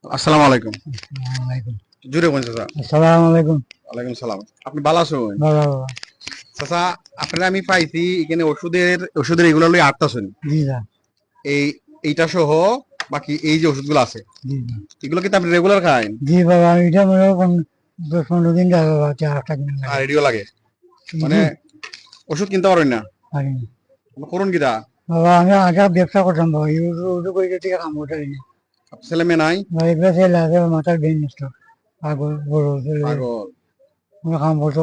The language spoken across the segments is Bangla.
আসসালামু আলাইকুম। ওয়ালাইকুম জুড়ে বলুন চাচা। আসসালামু আলাইকুম। ওয়ালাইকুম সালাম। আপনি ভালো আছেন? বাবা বাবা চাচা, আপনারা আমি পাইছি এখানে ওষুধের এগুলো লই আটতাছেন। জি স্যার। এই এইটা সহ বাকি এই যে ওষুধগুলো আছে জি জি এগুলো কিন্তু আপনি রেগুলার খান? জি বাবা, এটা মনে হয় 10-15 দিন যাবে বাবা, 4-8 দিন আর লাগে। এডিও লাগে মানে জি ওষুধ কিনতে পারেন না? পারিনি আপনি করুন কিটা? বাবা, আমি আগে ব্যবসা করতাম বাবা, ইউটিউব করে থেকে কাম করতে পারিনি। আপনার ছেলে মেয়ে নাই? ভাই এগুলো ছেলে আছে, মাথার ব্রেন নষ্ট, পাগল বড় ছেলে, পাগল। কোনো কাম করতে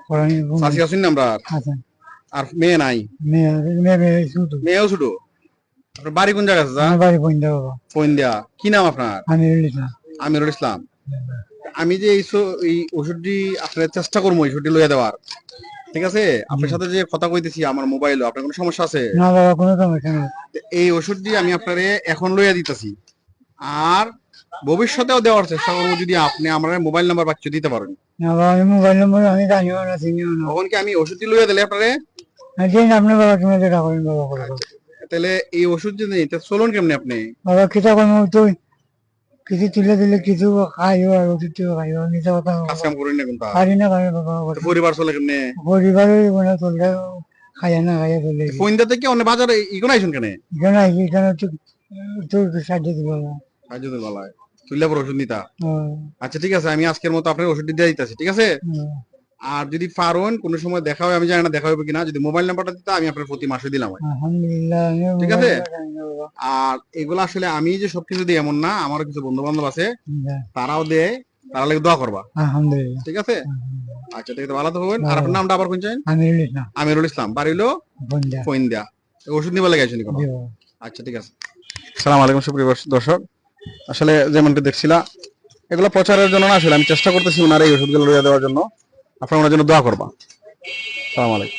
করানি চাষি আছেন না আমরা? আছে। আর মেয়ে নাই? মেয়ে মেয়ে মেয়ে শুধু। মেয়েও ছোট। আপনার বাড়ি কোন জায়গা চাচা? আমার বাড়ি বন্ধ বাবা। ফইন্দিয়া। কি নাম আপনার? আমি লিখলাম। আমিরুল ইসলাম। আমি যে এই ওষুধটি আপনার চেষ্টা করবো এই ওষুধটি লইয়া দেওয়ার, ঠিক আছে? আপনার সাথে যে কথা কইতেছি আমার মোবাইল, আপনার কোনো সমস্যা আছে? না বাবা, কোনো সমস্যা নেই। এই ওষুধটি আমি আপনারে এখন লইয়া দিতেছি, আর ভবিষ্যতেও দেওয়ার চেষ্টা করবো যদি আপনি আমার মোবাইল নাম্বার বাচ্চা দিতে পারেন। না বাবা, আমি মোবাইল নম্বর আমি জানিও না, চিনিও না। তখন কি আমি ওষুধটি লইয়া দিলে আপনারে? দিন আপনি বাবা, তুমি যেটা করেন বাবা করে দাও। তাহলে এই ওষুধ যে নেই তা চলুন কেমনি আপনি? বাবা কিতা করবো, তুই কিছু তুলে দিলে কিছু খাইও আর কিছু খাইও, মিশা কথা কাজ কাম করেন না কোনটা? পারি না পারি বাবা। তো পরিবার চলে কেমনে? পরিবারের মানে চললে খাইয়া না খাইয়া চলে ফইন্দা থেকে অন্য বাজারে ইগুন আইসুন কেন? এখানে আইছি, এখানে তোর সাহায্য দিব বাবা। সাহায্য বলায় তুইলা পর ওষুধ নিতা। ও, আচ্ছা ঠিক আছে, আমি আজকের মতো আপনার ওষুধটি দিয়ে দিতেছি, ঠিক আছে? ও, আর যদি পারেন কোনো সময় দেখা হয়, আমি জানি না দেখা হবে কিনা, যদি মোবাইল নাম্বারটা দিতে আমি আপনার প্রতি মাসে দিলাম হয়। আলহামদুলিল্লাহ, আমি ঠিক মোবাইল আছে? নাম্বার জানি না বাবা। আর এগুলো আসলে আমি যে সবকিছু দিই এমন না, আমারও কিছু বন্ধু বান্ধব আছে যা, তারাও দেয়, তারা লাগে দোয়া করবা। আলহামদুলিল্লাহ। ঠিক আছে? আচ্ছা ঠিক আছে, ভালো থাকবেন। আর আপনার বাবা, নামটা আবার কোনছেন? আমি লিখলাম আমিরুল ইসলাম, বাড়ি হলো বন্ধা। ফইন্দা। ওষুধ নিবার লাগে আইসুনি কোনো? জি বাবা। আচ্ছা ঠিক আছে। সালাম আলাইকুম সুপ্রিয় দর্শক। আসলে যেমনটি দেখছিলা, এগুলো প্রচারের জন্য না, আসলে আমি চেষ্টা করতেছি ওনার এই ওষুধগুলো লইয়া দেওয়ার জন্য। আপনারা ওনার জন্য দোয়া করবা। সালাম আলাইকুম।